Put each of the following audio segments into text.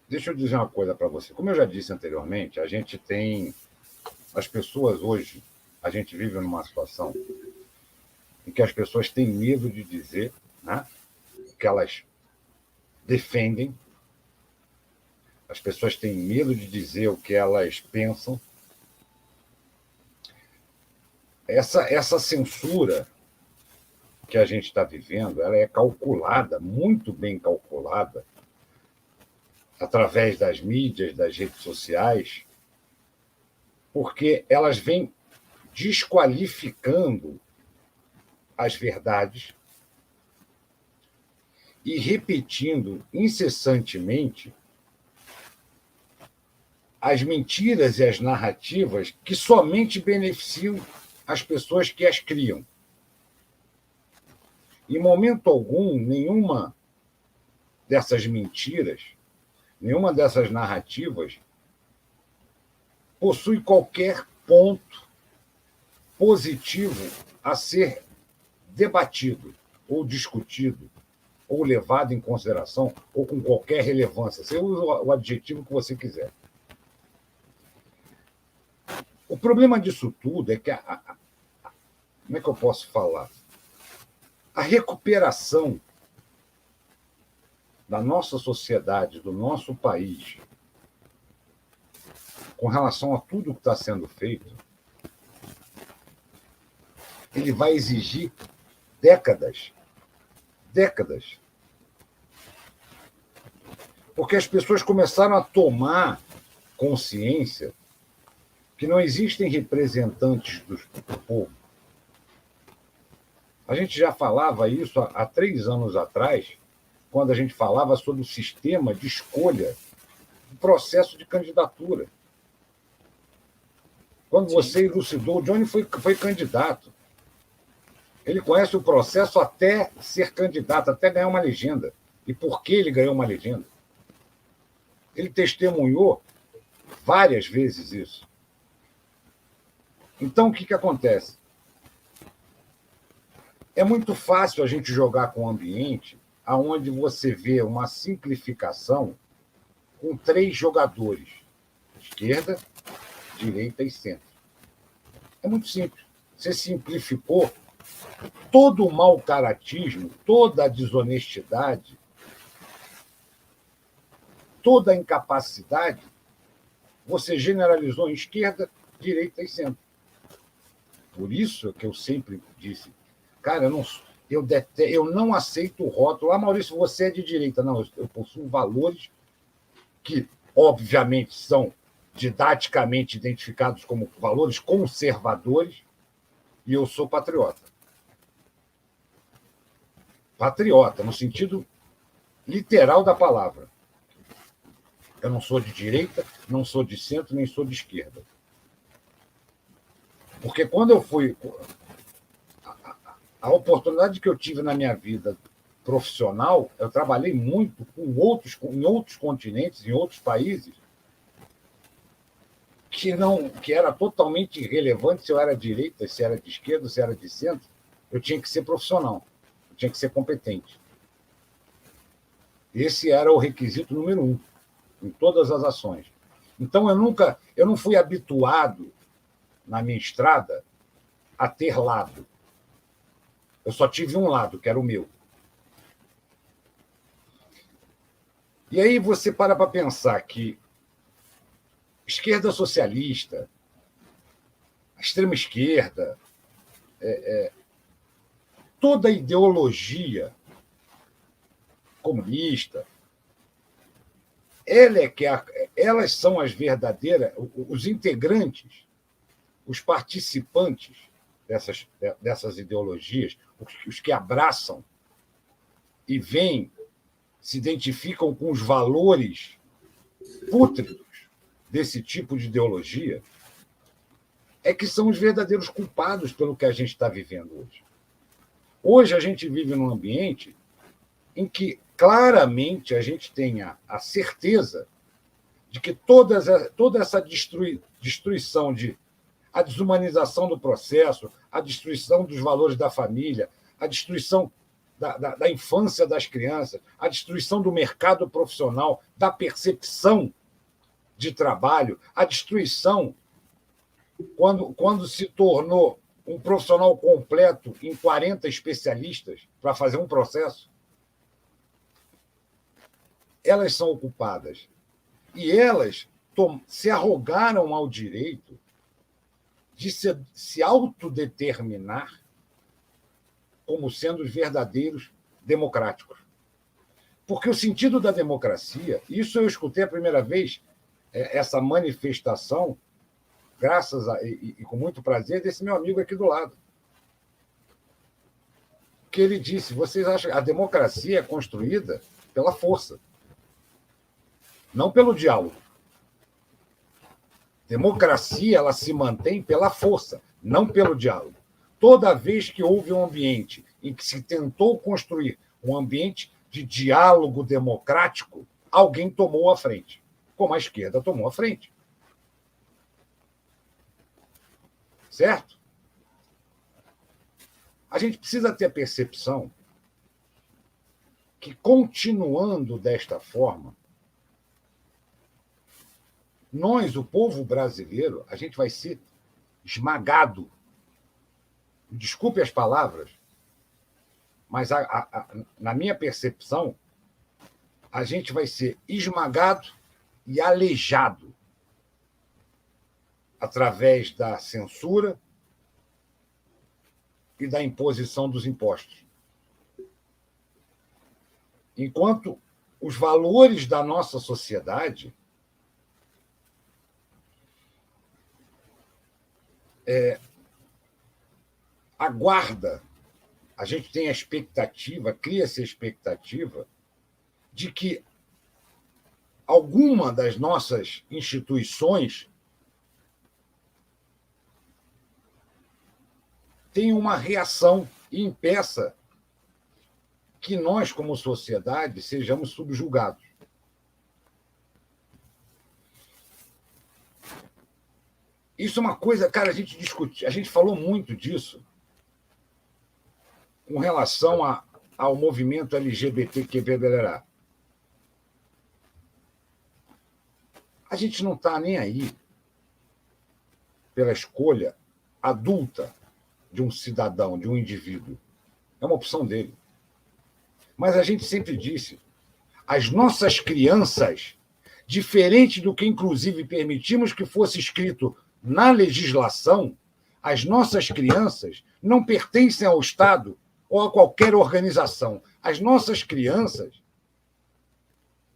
deixa eu dizer uma coisa para você. Como eu já disse anteriormente, a gente tem. As pessoas hoje, a gente vive numa situação em que as pessoas têm medo de dizer, né, o que elas defendem, as pessoas têm medo de dizer o que elas pensam. Essa censura que a gente está vivendo, ela é calculada, muito bem calculada, através das mídias, das redes sociais, porque elas vêm desqualificando as verdades e repetindo incessantemente as mentiras e as narrativas que somente beneficiam as pessoas que as criam. Em momento algum, nenhuma dessas mentiras, nenhuma dessas narrativas possui qualquer ponto positivo a ser debatido ou discutido ou levado em consideração ou com qualquer relevância. Você usa o adjetivo que você quiser. O problema disso tudo é que como é que eu posso falar? A recuperação da nossa sociedade, do nosso país, com relação a tudo que está sendo feito, ele vai exigir décadas. Décadas. Porque as pessoas começaram a tomar consciência que não existem representantes do povo. A gente já falava isso há 3 anos atrás, quando a gente falava sobre o sistema de escolha do processo de candidatura. Quando você elucidou, o Johnny foi candidato. Ele conhece o processo até ser candidato, até ganhar uma legenda. E por que ele ganhou uma legenda? Ele testemunhou várias vezes isso. Então, o que acontece? É muito fácil a gente jogar com o ambiente onde você vê uma simplificação com 3 jogadores: esquerda, direita e centro. É muito simples. Você simplificou todo o mau caratismo, toda a desonestidade, toda a incapacidade, você generalizou em esquerda, direita e centro. Por isso que eu sempre disse, cara, eu não aceito o rótulo. Ah, Maurício, você é de direita. Não, eu possuo valores que, obviamente, são didaticamente identificados como valores conservadores, e eu sou patriota. Patriota, no sentido literal da palavra. Eu não sou de direita, não sou de centro, nem sou de esquerda. Porque quando eu fui. A oportunidade que eu tive na minha vida profissional, eu trabalhei muito em outros continentes, em outros países, que era totalmente irrelevante se eu era de direita, se era de esquerda, se era de centro. Eu tinha que ser profissional, eu tinha que ser competente. Esse era o requisito número 1 em todas as ações. Então, eu não fui habituado na minha estrada a ter lado. Eu só tive um lado, que era o meu. E aí você para pensar que esquerda socialista, a extrema esquerda, toda a ideologia comunista, elas são as verdadeiras, os integrantes, os participantes dessas ideologias, os que abraçam e vêm, se identificam com os valores pútridos desse tipo de ideologia, é que são os verdadeiros culpados pelo que a gente está vivendo hoje. Hoje a gente vive num ambiente em que claramente a gente tem a certeza de que toda essa destruição, a desumanização do processo, a destruição dos valores da família, a destruição da infância das crianças, a destruição do mercado profissional, da percepção de trabalho, a destruição quando se tornou um profissional completo em 40 especialistas para fazer um processo. Elas são ocupadas. E elas se arrogaram ao direito de se autodeterminar como sendo os verdadeiros democráticos. Porque o sentido da democracia, isso eu escutei a primeira vez, essa manifestação, graças a, e com muito prazer, desse meu amigo aqui do lado. Que ele disse: vocês acham que a democracia é construída pela força, não pelo diálogo. Democracia, ela se mantém pela força, não pelo diálogo. Toda vez que houve um ambiente em que se tentou construir um ambiente de diálogo democrático, alguém tomou a frente, como a esquerda tomou a frente. Certo? A gente precisa ter a percepção que, continuando desta forma, nós, o povo brasileiro, a gente vai ser esmagado. Desculpe as palavras, mas na minha percepção, a gente vai ser esmagado e aleijado através da censura e da imposição dos impostos. Enquanto os valores da nossa sociedade aguarda, a gente tem a expectativa, cria-se a expectativa de que alguma das nossas instituições tenha uma reação e impeça que nós, como sociedade, sejamos subjugados. Isso é uma coisa, cara, a gente discutiu, a gente falou muito disso com relação ao movimento LGBTQ+. A gente não está nem aí pela escolha adulta de um cidadão, de um indivíduo. É uma opção dele. Mas a gente sempre disse, as nossas crianças, diferente do que, inclusive, permitimos que fosse escrito na legislação, as nossas crianças não pertencem ao Estado ou a qualquer organização. As nossas crianças,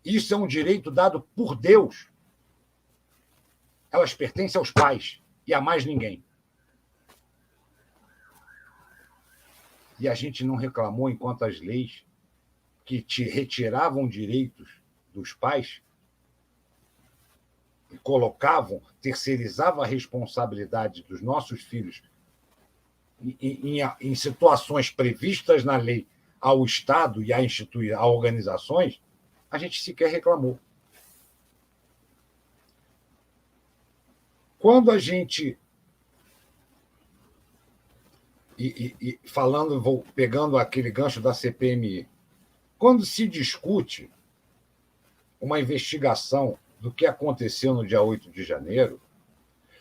isso é um direito dado por Deus. Elas pertencem aos pais e a mais ninguém. E a gente não reclamou enquanto as leis que te retiravam direitos dos pais e terceirizavam a responsabilidade dos nossos filhos em situações previstas na lei ao Estado e a organizações, a gente sequer reclamou. Quando a gente... pegando aquele gancho da CPMI, quando se discute uma investigação do que aconteceu no dia 8 de janeiro,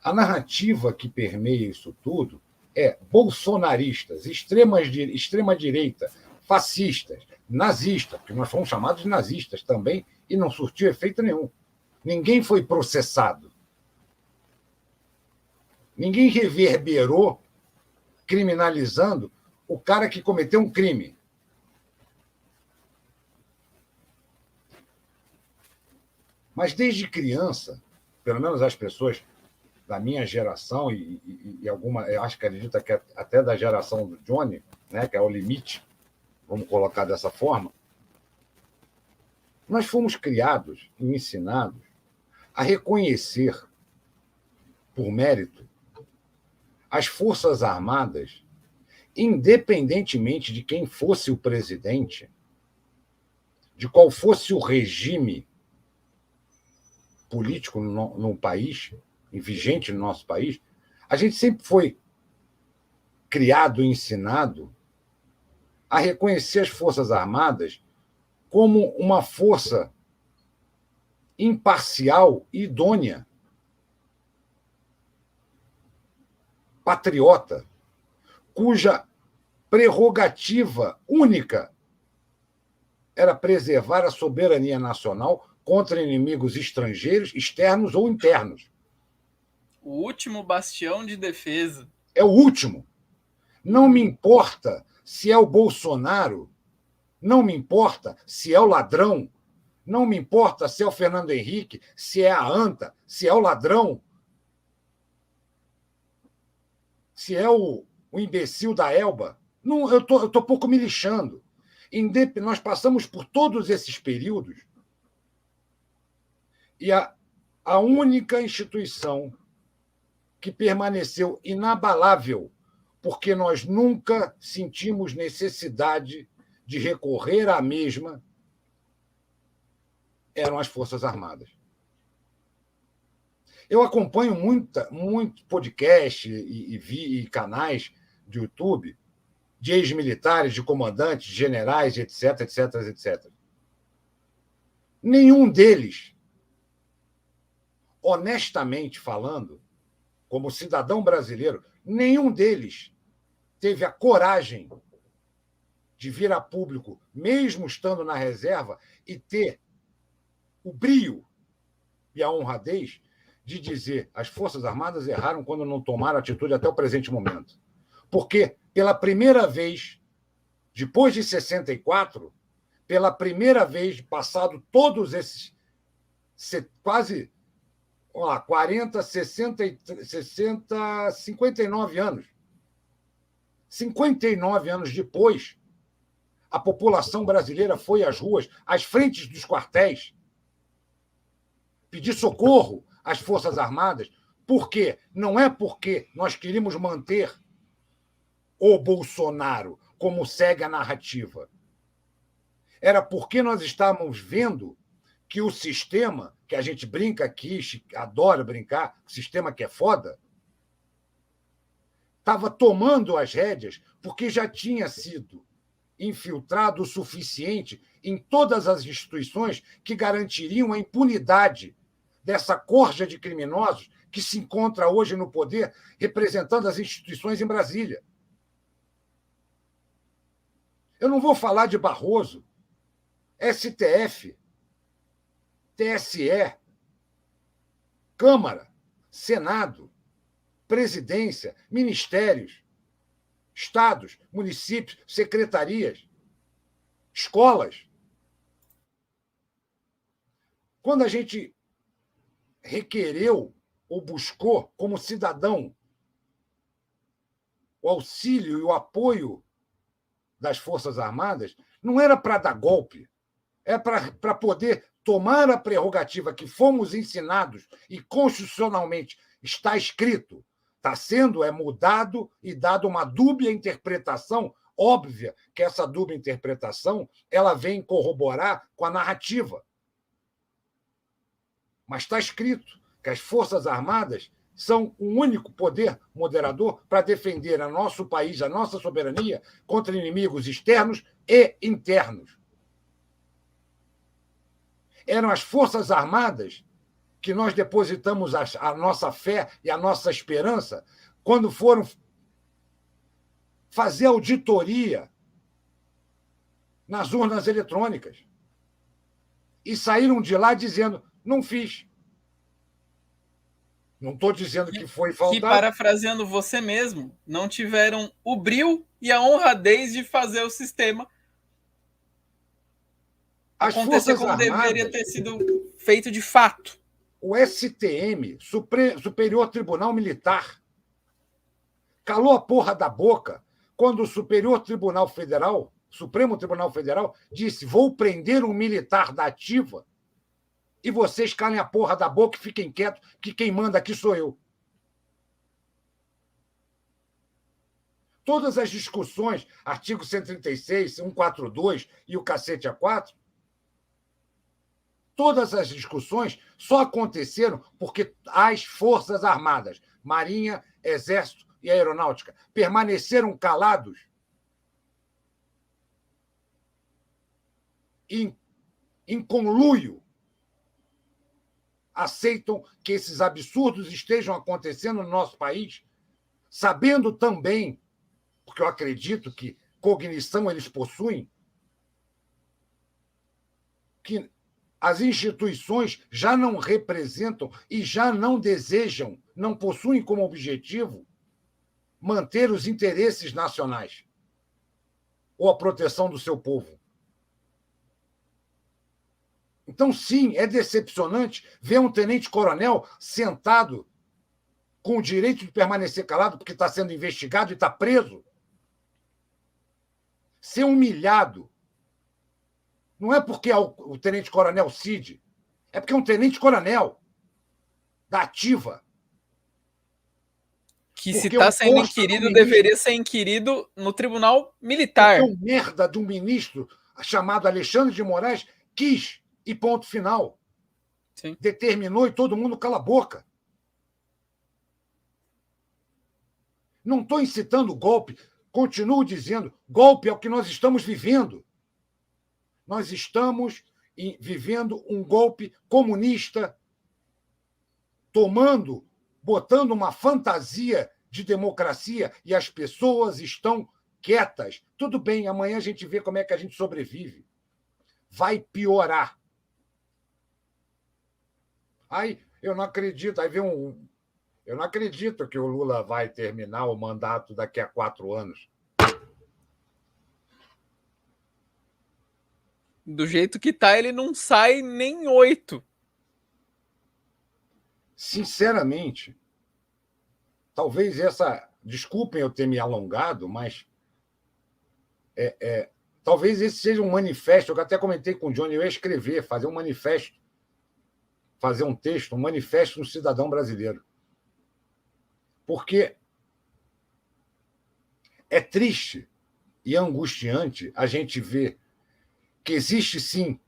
a narrativa que permeia isso tudo é bolsonaristas, extrema-direita, fascistas, nazistas, porque nós fomos chamados de nazistas também, e não surtiu efeito nenhum. Ninguém foi processado. Ninguém reverberou criminalizando o cara que cometeu um crime. Mas desde criança, pelo menos as pessoas da minha geração e alguma, eu acho que acredita que até da geração do Johnny, né, que é o limite, vamos colocar dessa forma, nós fomos criados e ensinados a reconhecer, por mérito, as Forças Armadas, independentemente de quem fosse o presidente, de qual fosse o regime político no país, vigente no nosso país, a gente sempre foi criado e ensinado a reconhecer as Forças Armadas como uma força imparcial e idônea, patriota, cuja prerrogativa única era preservar a soberania nacional contra inimigos estrangeiros, externos ou internos. O último bastião de defesa. É o último. Não me importa se é o Bolsonaro, não me importa se é o ladrão, não me importa se é o Fernando Henrique, se é a ANTA, se é o ladrão, se é o imbecil da Elba. Não, eu tô pouco me lixando. Nós passamos por todos esses períodos e a única instituição que permaneceu inabalável, porque nós nunca sentimos necessidade de recorrer à mesma, eram as Forças Armadas. Eu acompanho muito podcast e canais de YouTube de ex-militares, de comandantes, de generais, etc, etc, etc. Nenhum deles, honestamente falando, como cidadão brasileiro, nenhum deles teve a coragem de vir a público, mesmo estando na reserva, e ter o brio e a honradez de dizer as Forças Armadas erraram quando não tomaram atitude até o presente momento. Porque, pela primeira vez, depois de 64, pela primeira vez, passado todos esses quase 40, 60, 59 anos, 59 anos depois, a população brasileira foi às ruas, às frentes dos quartéis, pedir socorro às Forças Armadas. Por quê? Não é porque nós queríamos manter o Bolsonaro, como segue a narrativa. Era porque nós estávamos vendo que o sistema, que a gente brinca aqui, adora brincar, o sistema que é foda, estava tomando as rédeas porque já tinha sido infiltrado o suficiente em todas as instituições que garantiriam a impunidade dessa corja de criminosos que se encontra hoje no poder, representando as instituições em Brasília. Eu não vou falar de Barroso, STF, TSE, Câmara, Senado, Presidência, ministérios, estados, municípios, secretarias, escolas. Quando a gente requereu ou buscou, como cidadão, o auxílio e o apoio das Forças Armadas, não era para dar golpe, é para poder tomar a prerrogativa que fomos ensinados e constitucionalmente está escrito, está sendo mudado e dado uma dúbia interpretação, óbvia que essa dúbia interpretação ela vem corroborar com a narrativa. Mas está escrito que as Forças Armadas são o único poder moderador para defender o nosso país, a nossa soberania, contra inimigos externos e internos. Eram as Forças Armadas que nós depositamos a nossa fé e a nossa esperança quando foram fazer auditoria nas urnas eletrônicas. E saíram de lá dizendo, não fiz. Não estou dizendo que foi faltar. Que, parafraseando você mesmo, não tiveram o brio e a honradez de fazer o sistema acontecer como deveria ter sido feito de fato. O STM, Superior Tribunal Militar, calou a porra da boca quando o Superior Tribunal Federal, Supremo Tribunal Federal, disse: vou prender um militar da ativa e vocês calem a porra da boca e fiquem quietos, que quem manda aqui sou eu. Todas as discussões, artigo 136, 142 e o cacete A4, todas as discussões só aconteceram porque as Forças Armadas, Marinha, Exército e Aeronáutica, permaneceram calados em conluio, aceitam que esses absurdos estejam acontecendo no nosso país, sabendo também, porque eu acredito que cognição eles possuem, que as instituições já não representam e já não desejam, não possuem como objetivo manter os interesses nacionais ou a proteção do seu povo. Então, sim, é decepcionante ver um tenente-coronel sentado com o direito de permanecer calado porque está sendo investigado e está preso, ser humilhado. Não é porque é o tenente-coronel Cid, é porque é um tenente-coronel da ativa. Que se está sendo inquirido, deveria ser inquirido no tribunal militar. Porque o merda de um ministro chamado Alexandre de Moraes quis, e ponto final. Sim. Determinou e todo mundo cala a boca. Não estou incitando golpe. Continuo dizendo, golpe é o que nós estamos vivendo. Nós estamos vivendo um golpe comunista, botando uma fantasia de democracia e as pessoas estão quietas. Tudo bem, amanhã a gente vê como é que a gente sobrevive. Vai piorar. Aí eu não acredito, eu não acredito que o Lula vai terminar o mandato daqui a 4 anos. Do jeito que tá, ele não sai nem 8. Sinceramente, talvez desculpem eu ter me alongado, mas talvez esse seja um manifesto. Eu até comentei com o Johnny, eu ia escrever, fazer um manifesto, fazer um texto, um manifesto do cidadão brasileiro. Porque é triste e angustiante a gente ver que existe, sim,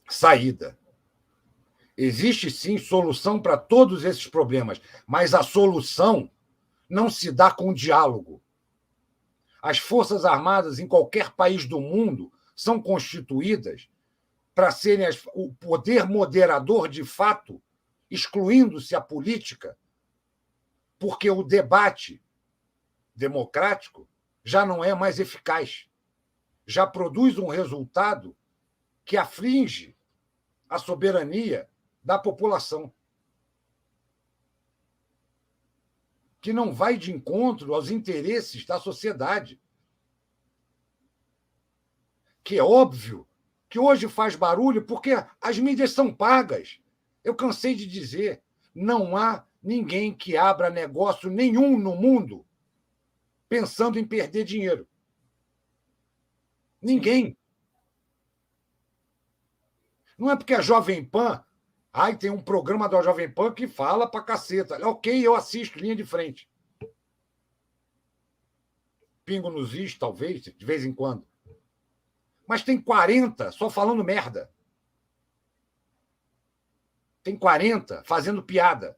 saída. Existe, sim, solução para todos esses problemas, mas a solução não se dá com diálogo. As Forças Armadas, em qualquer país do mundo, são constituídas para serem o poder moderador de fato, excluindo-se a política, porque o debate democrático já não é mais eficaz. Já produz um resultado que aflige a soberania da população, que não vai de encontro aos interesses da sociedade. Que é óbvio que hoje faz barulho porque as mídias são pagas. Eu cansei de dizer, não há ninguém que abra negócio nenhum no mundo pensando em perder dinheiro. Ninguém. Não é porque a Jovem Pan... tem um programa da Jovem Pan que fala pra caceta. Ok, eu assisto, linha de frente. Pingo nos is, talvez, de vez em quando. Mas tem 40 só falando merda. Tem 40 fazendo piada,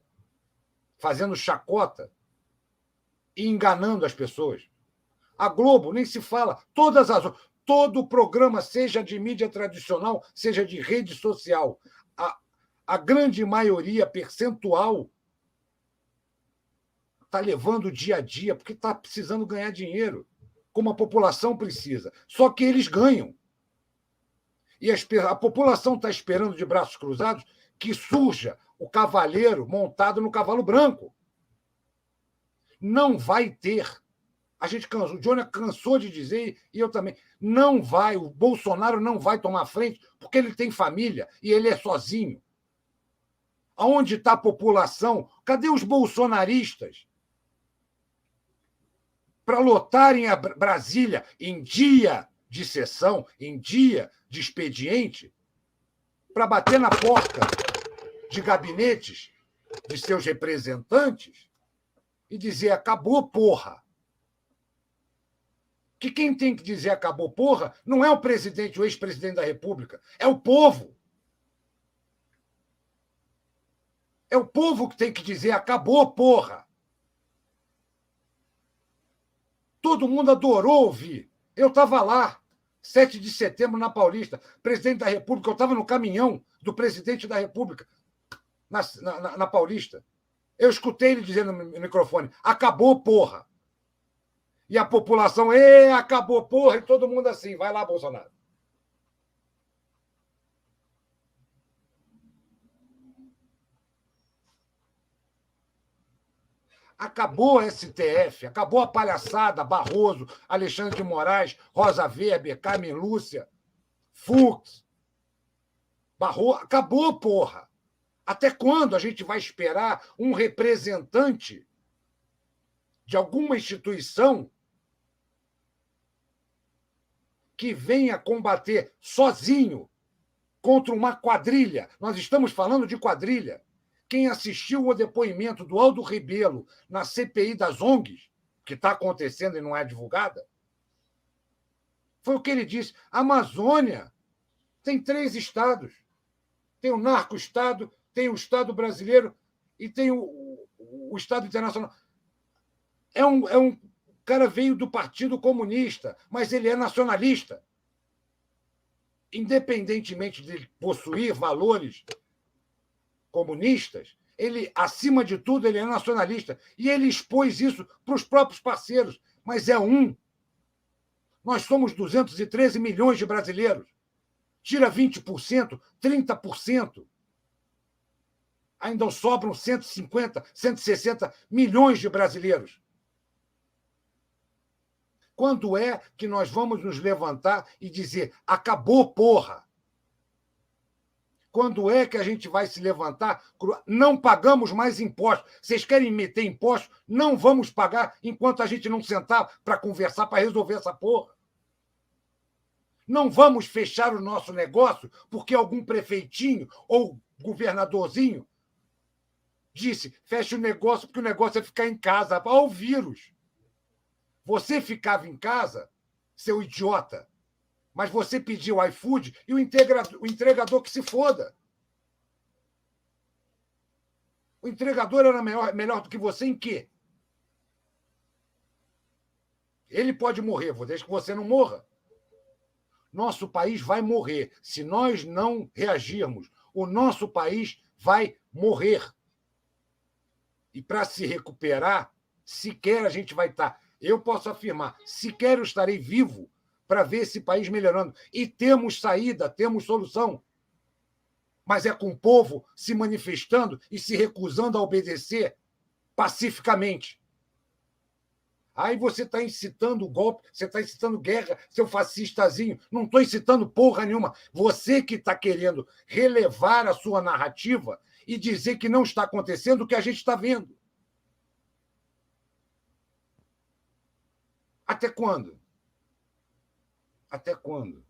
fazendo chacota e enganando as pessoas. A Globo nem se fala. Todo programa, seja de mídia tradicional, seja de rede social, a grande maioria percentual está levando o dia a dia porque está precisando ganhar dinheiro, como a população precisa. Só que eles ganham. E a população está esperando de braços cruzados que surja o cavaleiro montado no cavalo branco. Não vai ter. O Johnny cansou de dizer, e eu também, não vai, o Bolsonaro não vai tomar frente porque ele tem família e ele é sozinho. Aonde está a população? Cadê os bolsonaristas? Para lotarem a Brasília em dia de sessão, em dia de expediente, para bater na porta de gabinetes de seus representantes e dizer: acabou, porra. Que quem tem que dizer acabou, porra, não é o presidente, o ex-presidente da República, é o povo. É o povo que tem que dizer acabou, porra. Todo mundo adorou ouvir. Eu estava lá, 7 de setembro, na Paulista, presidente da República, eu estava no caminhão do presidente da República, na Paulista. Eu escutei ele dizendo no microfone: acabou, porra. E a população: acabou, porra, e todo mundo assim: vai lá, Bolsonaro. Acabou a STF, acabou a palhaçada, Barroso, Alexandre de Moraes, Rosa Weber, Carmen Lúcia, Fux. Barroso, acabou, porra. Até quando a gente vai esperar um representante de alguma instituição que venha combater sozinho contra uma quadrilha? Nós estamos falando de quadrilha. Quem assistiu ao depoimento do Aldo Rebelo na CPI das ONGs, que está acontecendo e não é divulgada, foi o que ele disse: a Amazônia tem 3 estados. Tem o narco-estado, tem o Estado brasileiro e tem o Estado internacional. O cara veio do Partido Comunista, mas ele é nacionalista. Independentemente de possuir valores comunistas, ele, acima de tudo, ele é nacionalista. E ele expôs isso para os próprios parceiros. Mas é um. Nós somos 213 milhões de brasileiros. Tira 20%, 30%. Ainda sobram 150, 160 milhões de brasileiros. Quando é que nós vamos nos levantar e dizer: acabou, porra? Quando é que a gente vai se levantar? Não pagamos mais impostos. Vocês querem meter impostos? Não vamos pagar enquanto a gente não sentar para conversar, para resolver essa porra. Não vamos fechar o nosso negócio porque algum prefeitinho ou governadorzinho disse: fecha o negócio porque o negócio é ficar em casa. Olha o vírus. Você ficava em casa, seu idiota, mas você pediu o iFood e o entregador que se foda. O entregador era melhor do que você em quê? Ele pode morrer, desde que você não morra. Nosso país vai morrer. Se nós não reagirmos, o nosso país vai morrer. E para se recuperar, sequer a gente vai estar. Eu posso afirmar, sequer eu estarei vivo para ver esse país melhorando. E temos saída, temos solução. Mas é com o povo se manifestando e se recusando a obedecer pacificamente. Aí você está incitando o golpe, você está incitando guerra, seu fascistazinho. Não estou incitando porra nenhuma. Você que está querendo relevar a sua narrativa e dizer que não está acontecendo o que a gente está vendo. Até quando? Até quando?